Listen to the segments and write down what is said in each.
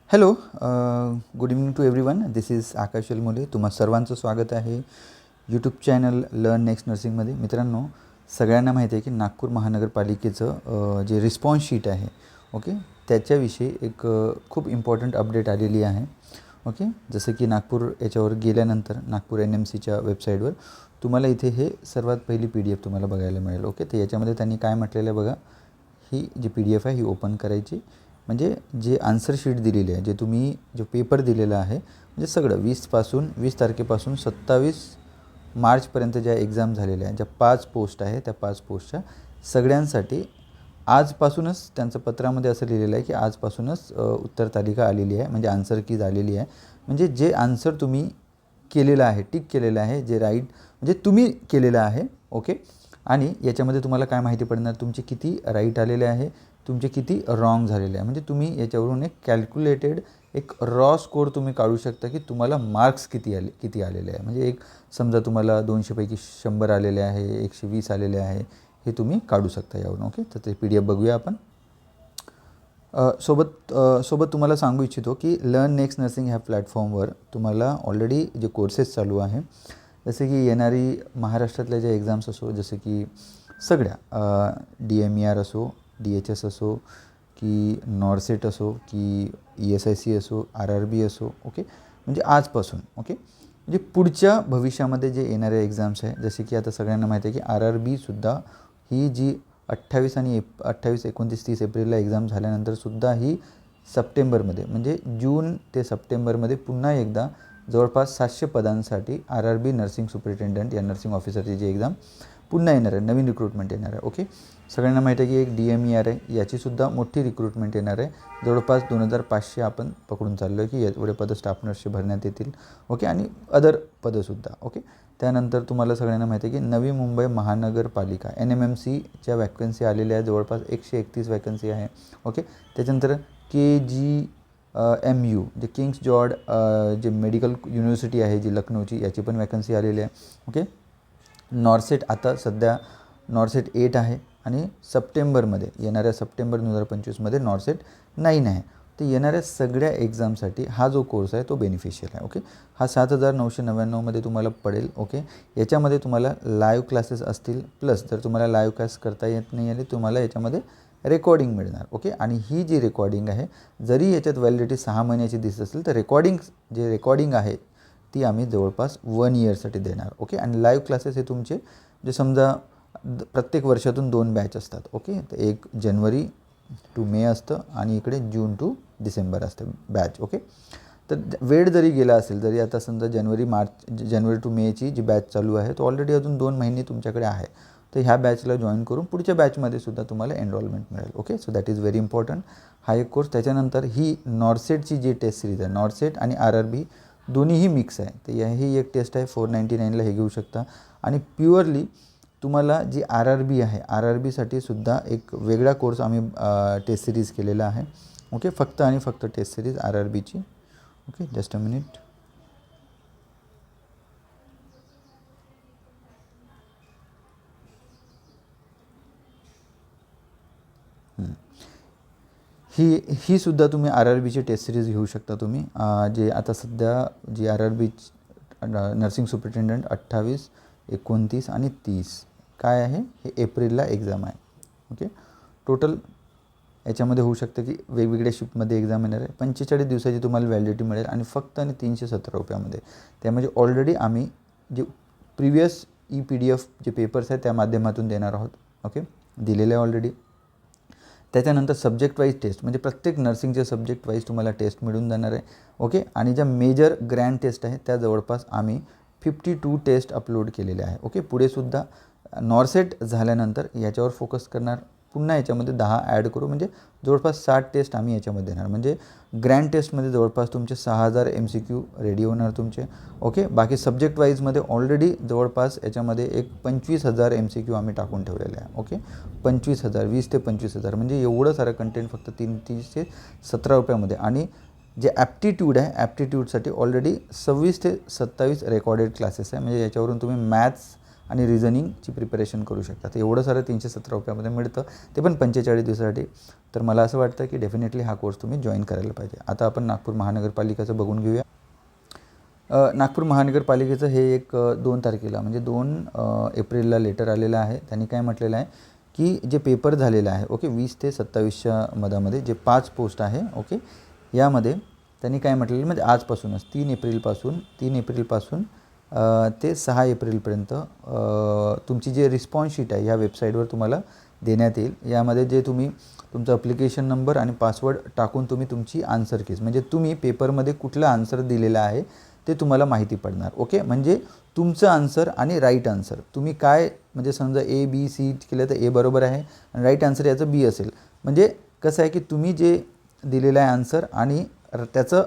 Hello, good evening to everyone. This is Akash Welmole. तुम्हा सर्वांचं स्वागत आहे यूट्यूब चॅनल लर्न नेक्स्ट नर्सिंगमध्ये. मित्रांनो, सगळ्यांना माहिती आहे की नागपूर महानगरपालिकेचं जे रिस्पॉन्स शीट आहे, ओके, त्याच्याविषयी एक खूप इम्पॉर्टंट अपडेट आलेली आहे. ओके, जसं की नागपूर याच्यावर गेल्यानंतर नागपूर NMCच्या वेबसाईटवर तुम्हाला इथे हे सर्वात पहिली PDF तुम्हाला बघायला मिळेल. ओके, तर याच्यामध्ये त्यांनी काय म्हटलेलं आहे बघा. ही जी PDF आहे ही ओपन करायची. म्हणजे जे आन्सर शीट दिलेली आहे, जे तुम्ही जो पेपर दिलेला आहे, म्हणजे सगळं 20 तारखेपासून 27 मार्चपर्यंत ज्या एक्झाम झालेल्या आहेत, ज्या 5 पोस्ट आहे, त्या 5 पोस्टच्या सगळ्यांसाठी आजपासूनच त्यांचं पत्रामध्ये असं लिहिलेलं आहे की आजपासूनच उत्तर तालिका आलेली आहे, म्हणजे आन्सर की झालेली आहे. म्हणजे जे आन्सर तुम्ही केलेलं आहे, टिक केलेलं आहे, जे राईट म्हणजे तुम्ही केलेलं आहे. ओके, आणि याच्यामध्ये तुम्हाला काय माहिती पडणार, तुमचे किती राईट आलेले आहे, तुमचे किती रॉंग झालेले आहे. म्हणजे तुम्ही याच्यावरून एक कॅल्क्युलेटेड एक रॉ स्कोर तुम्ही काढू शकता की तुम्हाला मार्क्स किती आलेले आहे. म्हणजे एक समजा तुम्हाला 200 पैकी 100 आलेले आहे, 120 आलेले आहे, हे तुम्ही काढू शकता यावरून. ओके, तर ते PDF बघूया आपण. सोबत तुम्हाला सांगू इच्छितो की लर्न नेक्स्ट नर्सिंग ह्या प्लॅटफॉर्मवर तुम्हाला ऑलरेडी जे कोर्सेस चालू आहे, जसे की येणारी महाराष्ट्रातल्या ज्या एक्झाम्स असो, जसे की सगळ्या DMER असो, DHS असो, की नॉर्सेट असो, की ESIC असो, RRB असो. ओके, म्हणजे आजपासून. ओके, म्हणजे पुढच्या भविष्यामध्ये जे येणाऱ्या एक्झाम्स आहे, जसे की आता सगळ्यांना माहिती आहे की RRBसुद्धा ही जी 28 आणि 28, 29, 30 एप्रिलला एक्झाम झाल्यानंतरसुद्धा ही सप्टेंबरमध्ये, म्हणजे जून ते सप्टेंबरमध्ये पुन्हा एकदा जवळपास 700 पदांसाठी RRB नर्सिंग सुपरिटेंडंट या नर्सिंग ऑफिसरची जी एक्झाम पुन्हा येणार आहे, नवीन रिक्रुटमेंट येणार आहे. ओके, सगळ्यांना माहिती आहे की एक DMER आहे, याचीसुद्धा मोठी रिक्रुटमेंट येणार आहे. जवळपास 2500 आपण पकडून चाललो आहे की एवढे पदं स्टाफ नर्सचे भरण्यात येतील. ओके, आणि अदर पदंसुद्धा. ओके, त्यानंतर तुम्हाला सगळ्यांना माहिती आहे की नवी मुंबई महानगरपालिका NMMCच्या वॅकन्सी आलेल्या आहे, जवळपास 131 वॅकन्सी आहे. ओके, त्याच्यानंतर KGMU जे किंग्स जॉर्ज जे मेडिकल युनिव्हर्सिटी आहे जी लखनौची, याची पण वॅकन्सी आलेली आहे. ओके, नॉर्सेट आता सध्या नॉर्सेट 8 आहे आणि सप्टेंबरमध्ये येणाऱ्या सप्टेंबर 2025मध्ये नॉर्सेट 9 आहे. तर येणाऱ्या सगळ्या एक्झामसाठी हा जो कोर्स आहे तो बेनिफिशियल आहे. ओके, हा 7,999मध्ये तुम्हाला पडेल. ओके, याच्यामध्ये तुम्हाला लाईव्ह क्लासेस असतील, प्लस जर तुम्हाला लाईव्ह क्लास करता येत नाही आले, तुम्हाला याच्यामध्ये रेकॉर्डिंग मिळणार. ओके, आणि ही जी रेकॉर्डिंग आहे, जरी याच्यात व्हॅलिडिटी 6 महिन्याची दिसत असेल, तर रेकॉर्डिंग आहे ती आम्ही जवळपास 1 इयरसाठी देणार. ओके, आणि लाईव्ह क्लासेस हे तुमचे जे समजा प्रत्येक वर्षातून 2 बॅच असतात. ओके, तर एक जानेवारी टू मे असतं आणि इकडे जून टू डिसेंबर असतं बॅच. ओके, तर वेळ जरी गेला असेल, जरी आता समजा जानेवारी टू मेची जी बॅच चालू आहे, तो ऑलरेडी अजून 2 महिने तुमच्याकडे आहे, तर ह्या बॅचला जॉईन करून पुढच्या बॅचमध्ये सुद्धा तुम्हाला एनरोलमेंट मिळेल. Okay, so that is very important हा एक कोर्स. त्याच्यानंतर ही नॉर्सेटची जी टेस्ट सिरीज आहे, नॉर्सेट आणि RRB दोन्हीही मिक्स आहे, तर ही एक टेस्ट आहे, 499ला हे घेऊ शकता. आणि प्युअरली तुम्हाला जी RRB आहे, RRBसाठी सुद्धा एक वेगळा कोर्स आम्ही टेस्ट सिरीज केलेला आहे. ओके, फक्त आणि फक्त टेस्ट सिरीज RRBची. Okay, just a minute. ही सुद्धा तुम्ही RRBची टेस्ट सिरीज घेऊ शकता तुम्ही. जे आता सध्या जी RRB नर्सिंग सुपरिटेंडंट 28, 29 आणि 30 काय आहे, हे एप्रिलला एक्झाम आहे. ओके, टोटल याच्यामध्ये होऊ शकतं की वेगवेगळ्या शिफ्टमध्ये एक्झाम येणार आहे. 45 दिवसाची तुम्हाला व्हॅलिडिटी मिळेल आणि फक्त आणि 317 रुपयामध्ये. त्यामध्ये ऑलरेडी आम्ही जे प्रिव्हियस PDF जे पेपर्स आहेत त्या माध्यमातून देणार आहोत. ओके, दिलेले आहे ऑलरेडी. त्याच्यानंतर सब्जेक्ट वाईज टेस्ट, म्हणजे प्रत्येक नर्सिंगचे सब्जेक्ट वाईज तुम्हाला टेस्ट मिळून जाणार आहे. ओके, आणि ज्या मेजर ग्रँड टेस्ट आहे त्या जवळपास आम्ही 52 टेस्ट अपलोड केलेल्या आहे. ओके, पुढेसुद्धा नॉर्सेट झाल्यानंतर याच्यावर फोकस करणार, पुन्हा याच्यामध्ये 10 ॲड करू, म्हणजे जवळपास 60 टेस्ट आम्ही याच्यामध्ये देणार. म्हणजे ग्रँड टेस्टमध्ये जवळपास तुमचे 6000 MCQ रेडी होणार तुमचे. ओके, बाकी सब्जेक्ट वाईजमध्ये ऑलरेडी जवळपास याच्यामध्ये एक 25,000 MCQ आम्ही टाकून ठेवलेले आहे. ओके, 25,000, 20 ते 25,000, म्हणजे एवढं सारं कंटेंट फक्त 317 रुपयामध्ये. आणि जे ॲप्टिट्यूड आहे, ॲप्टिट्यूडसाठी ऑलरेडी 26 ते 27 रेकॉर्डेड क्लासेस आहे. म्हणजे याच्यावरून तुम्ही मॅथ्स आणि रिझनिंगची प्रिपरेशन करू शकता. तर एवढं सारं 317 रुपयामध्ये मिळतं, ते पण 45 दिवसासाठी. तर मला असं वाटतं की डेफिनेटली हा कोर्स तुम्ही जॉईन करायला पाहिजे. आता आपण नागपूर महानगरपालिकेचं बघून घेऊया. नागपूर महानगरपालिकेचं हे एक 2 तारखेला म्हणजे 2 एप्रिलला लेटर आलेलं आहे. त्यांनी काय म्हटलेलं आहे की जे पेपर झालेलं आहे, ओके, 20 ते 27च्या मधामध्ये जे 5 पोस्ट आहे, ओके, यामध्ये त्यांनी काय म्हटलेलं म्हणजे आजपासूनच 3 एप्रिलपासून ते 6 एप्रिलपर्यंत तुमची जे रिस्पॉन्स शीट आहे या वेबसाईटवर तुम्हाला देण्यात येईल. यामध्ये जे तुम्ही तुमचा ॲप्लिकेशन नंबर आणि पासवर्ड टाकून तुम्ही तुमची आन्सर कीज म्हणजे तुम्ही पेपरमध्ये कुठलं आन्सर दिलेलं आहे ते तुम्हाला माहिती पडणार. ओके, म्हणजे तुमचं आन्सर आणि राईट आन्सर तुम्ही काय म्हणजे समजा ABC केलं तर A बरोबर आहे आणि राईट आन्सर याचं B असेल. म्हणजे कसं आहे की तुम्ही जे दिलेलं आहे आन्सर आणि त्याचं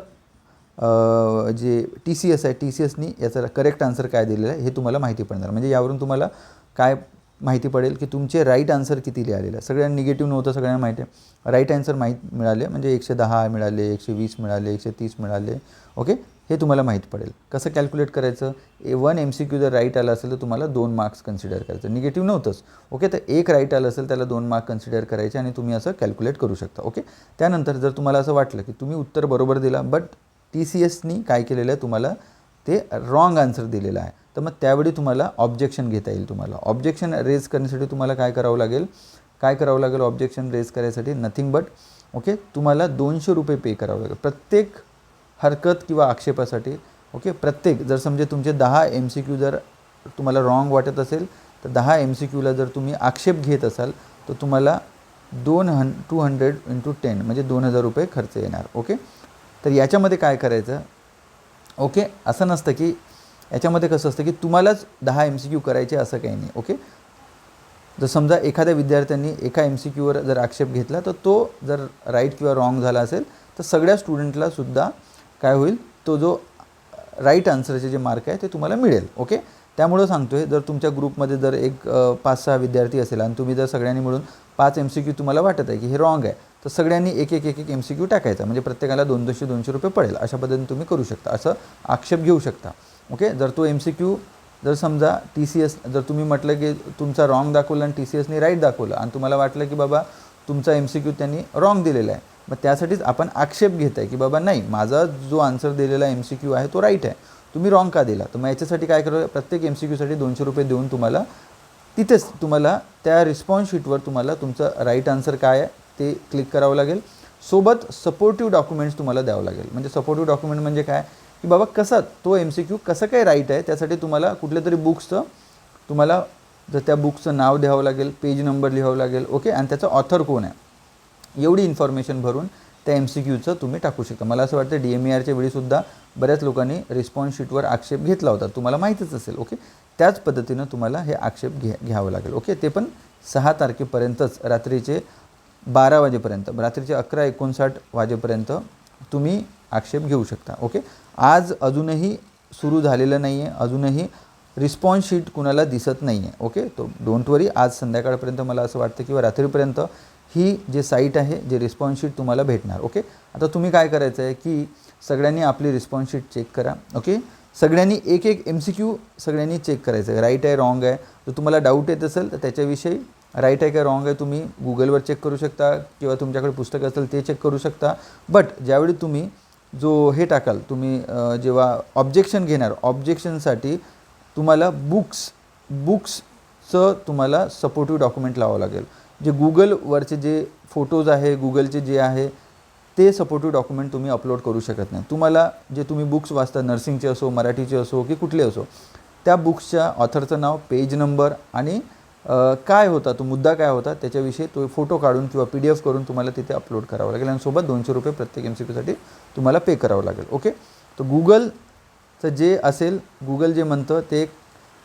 जे TCS आहे, TCSनी याचं करेक्ट आन्सर काय दिलेलं आहे हे तुम्हाला माहिती पडणार. म्हणजे यावरून तुम्हाला काय माहिती पडेल की तुमचे राईट आन्सर किती लिहिलेलं आहे. सगळ्यांना निगेटिव्ह नव्हतं, सगळ्यांना माहिती आहे. राईट आन्सर मिळाले म्हणजे 110 मिळाले, 120 मिळाले, 130 मिळाले. ओके, हे तुम्हाला माहीत पडेल. कसं कॅल्क्युलेट करायचं, 1 MCQ जर राईट आला असेल तर तुम्हाला 2 मार्क्स कन्सिडर करायचं. निगेटिव्ह नव्हतंच. ओके, तर एक राईट आलं असेल त्याला 2 मार्क कन्सिडर करायचे आणि तुम्ही असं कॅल्क्युलेट करू शकता. ओके, त्यानंतर जर तुम्हाला असं वाटलं की तुम्ही उत्तर बरोबर दिला बट TCSनी काय केलेलं आहे तुम्हाला ते रॉंग आन्सर दिलेलं आहे, तर मग त्यावेळी तुम्हाला ऑब्जेक्शन घेता येईल. तुम्हाला ऑब्जेक्शन रेज करण्यासाठी तुम्हाला काय करावं लागेल ऑब्जेक्शन रेज करायसाठी नथिंग बट ओके तुम्हाला 200 रुपये पे करावं लागेल प्रत्येक हरकत किंवा आक्षेपासाठी. ओके, प्रत्येक जर समजे तुमचे 10 MCQ जर तुम्हाला रॉंग वाटत असेल तर 10 MCQला जर तुम्ही आक्षेप घेत असाल तर तुम्हाला 200 × 10 म्हणजे 2000 रुपये खर्च येणार. ओके, तर याच्यामध्ये काय करायचं, ओके, असं नसतं की याच्यामध्ये कसं असतं की तुम्हालाच 10 MCQ करायचे असं काही नाही. ओके, जर समजा एखाद्या विद्यार्थ्यांनी एका MCQवर जर आक्षेप घेतला तर तो जर राईट किंवा रॉंग झाला असेल तर सगळ्या स्टुडंटला सुद्धा काय होईल, तो जो राईट आन्सरचे जे मार्क आहे ते तुम्हाला मिळेल. ओके, त्यामुळं सांगतो आहे जर तुमच्या ग्रुपमध्ये जर एक 5-6 विद्यार्थी असेल आणि तुम्ही जर सगळ्यांनी मिळून 5 MCQ तुम्हाला वाटत आहे की हे रॉंग आहे तर सगळ्यांनी एक MCQ टाकायचा म्हणजे प्रत्येकाला 200 रुपये पडेल. अशा पद्धतीने तुम्ही करू शकता, असं आक्षेप घेऊ शकता. ओके, जर तो MCQ जर समजा TCS जर तुम्ही म्हटलं की तुमचा रॉंग दाखवलं आणि TCSनी राईट दाखवलं आणि तुम्हाला वाटलं की बाबा तुमचा MCQ त्यांनी रॉंग दिलेला आहे, मग त्यासाठीच आपण आक्षेप घेत आहे की बाबा नाही माझा जो आन्सर दिलेला MCQ आहे तो राईट आहे, तुम्ही रॉंग का दिला. तर मग याच्यासाठी काय करावं, प्रत्येक MCQसाठी 200 रुपये देऊन तुम्हाला तिथेच तुम्हाला त्या रिस्पॉन्स शीटवर तुम्हाला तुमचं राईट आन्सर काय आहे ते क्लिक करावं लागेल. सोबत सपोर्टिव्ह डॉक्युमेंट्स तुम्हाला द्यावं लागेल. म्हणजे सपोर्टिव्ह डॉक्युमेंट म्हणजे काय की बाबा कसा तो MCQ कसं काय राईट आहे त्यासाठी तुम्हाला कुठल्या तरी बुक्सचं तुम्हाला जर त्या बुक्सचं नाव द्यावं लागेल, पेज नंबर लिहावं लागेल. ओके, आणि त्याचा ऑथर कोण आहे एवढी इन्फॉर्मेशन भरून त्या MCQचं तुम्ही टाकू शकता. मला असं वाटतं DMERच्या वेळीसुद्धा बऱ्याच लोकांनी रिस्पॉन्स शीटवर आक्षेप घेतला होता, तुम्हाला माहीतच असेल. ओके, त्याच पद्धतीनं तुम्हाला हे आक्षेप घ्यावं लागेल. ओके, ते पण 6 तारखेपर्यंतच रात्रीचे 12 वाजेपर्यंत, रात्रीचे 11:59 वाजेपर्यंत तुम्ही आक्षेप घेऊ शकता. ओके, आज अजूनही सुरू झालेलं नाही आहे, अजूनही रिस्पॉन्स शीट कुणाला दिसत नाही आहे. ओके, तो डोंट वरी, आज संध्याकाळपर्यंत मला असं वाटतं किंवा रात्रीपर्यंत ही जे साईट आहे जे रिस्पॉन्स शीट तुम्हाला भेटणार. ओके, आता तुम्ही काय करायचं आहे की सगळ्यांनी आपली रिस्पॉन्स शीट चेक करा. ओके, सगळ्यांनी एक MCQ सगळ्यांनी चेक करायचं आहे, राईट आहे रॉंग आहे. जर तुम्हाला डाऊट येत असेल तर त्याच्याविषयी राईट आहे का रॉंग आहे तुम्ही गुगलवर चेक करू शकता किंवा तुमच्याकडे पुस्तक असेल ते चेक करू शकता. बट ज्यावेळी तुम्ही जो हे टाकाल तुम्ही जेव्हा ऑब्जेक्शन घेणार, ऑब्जेक्शनसाठी तुम्हाला बुक्सचं तुम्हाला सपोर्टिव्ह डॉक्युमेंट लावावं लागेल. जे गुगलवरचे जे फोटोज आहे, गुगलचे जे आहे ते सपोर्टिव्ह डॉक्युमेंट तुम्ही अपलोड करू शकत नाही. तुम्हाला जे तुम्ही बुक्स वाचता, नर्सिंगचे असो, मराठीचे असो की कुठले असो, त्या बुक्सच्या ऑथरचं नाव, पेज नंबर आणि काय होता तो मुद्दा काय होता त्याच्याविषयी तो फोटो काढून किंवा PDF करून तुम्हाला तिथे अपलोड करावं लागेल आणि सोबत 200 रुपये प्रत्येक MCQसाठी तुम्हाला पे करावं लागेल. ओके, तर गुगलचं जे असेल, गुगल जे म्हणतं ते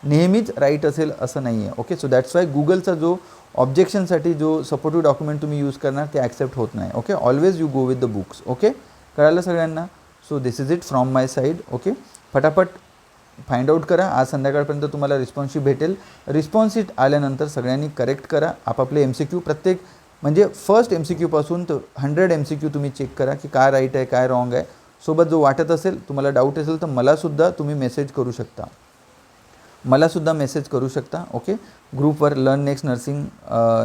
नेहमीच राईट असेल असं नाही आहे. ओके, सो दॅट्स वाय गुगलचा जो ऑब्जेक्शनसाठी जो सपोर्टिव्ह डॉक्युमेंट तुम्ही यूज करणार ते ॲक्सेप्ट होत नाही. Okay, always you go with the books. Okay, कळालं सगळ्यांना. So this is it from my side. Okay, फटाफट फाइंड आउट करा, आज संध्याकाळपर्यंत तुम्हाला रिस्पॉन्स शीट भेटेल. रिस्पॉन्स शीट आल्यानंतर सगळ्यांनी करेक्ट करा आपापले MCQ, प्रत्येक म्हणजे फर्स्ट MCQपासून तर 100 MCQ तुम्ही चेक करा की काय राईट आहे काय रॉंग आहे. सोबत जो वाटत असेल तुम्हाला डाऊट असेल तर मलासुद्धा तुम्ही मेसेज करू शकता. मलासुद्धा मेसेज करू शकता. ओके, ग्रुपवर लर्न नेक्स्ट नर्सिंग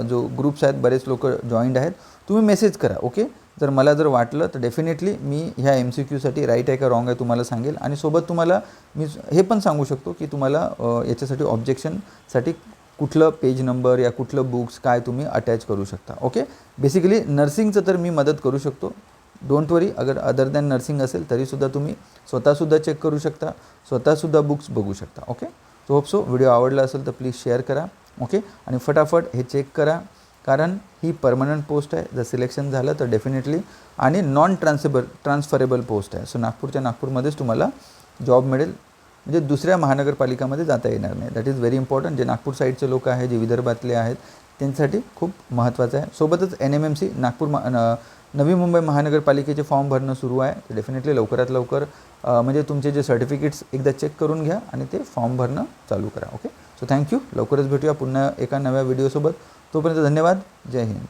जो ग्रुप्स आहेत, बरेच लोक जॉईंड आहेत, तुम्ही मेसेज करा. ओके, जर मला जर वाटलं तर डेफिनेटली मी ह्या MCQसाठी राईट आहे का रॉंग आहे तुम्हाला सांगेल. आणि सोबत तुम्हाला मी हे पण सांगू शकतो की तुम्हाला याच्यासाठी ऑब्जेक्शनसाठी कुठलं पेज नंबर या कुठलं बुक्स काय तुम्ही अटॅच करू शकता. ओके, बेसिकली नर्सिंगचं तर मी मदत करू शकतो. डोंट वरी, अगर अदर दॅन नर्सिंग असेल तरीसुद्धा तुम्ही स्वतःसुद्धा चेक करू शकता, स्वतःसुद्धा बुक्स बघू शकता. Okay, so hope so video आवडला असेल तर प्लीज शेअर करा. ओके, आणि फटाफट हे चेक करा, कारण ही परमनंट पोस्ट आहे. जर सिलेक्शन झालं तर डेफिनेटली, आणि नॉन ट्रान्सफरेबल पोस्ट आहे. सो नागपूरमध्येच तुम्हाला जॉब मिळेल, म्हणजे दुसऱ्या महानगरपालिकामध्ये जाता येणार नाही. That is very important. जे नागपूर साईडचे लोक आहेत, जे विदर्भातले आहेत, त्यांच्यासाठी खूप महत्त्वाचं आहे. सोबतच NMMC नवी मुंबई महानगरपालिकेचे फॉर्म भरणं सुरू आहे. तर डेफिनेटली लवकरात लवकर म्हणजे तुमचे जे सर्टिफिकेट्स एकदा चेक करून घ्या आणि ते फॉर्म भरणं चालू करा. Okay, so thank you. लवकरच भेटूया पुन्हा एका नव्या व्हिडिओसोबत. तोपर्यंत धन्यवाद. जय हिंद.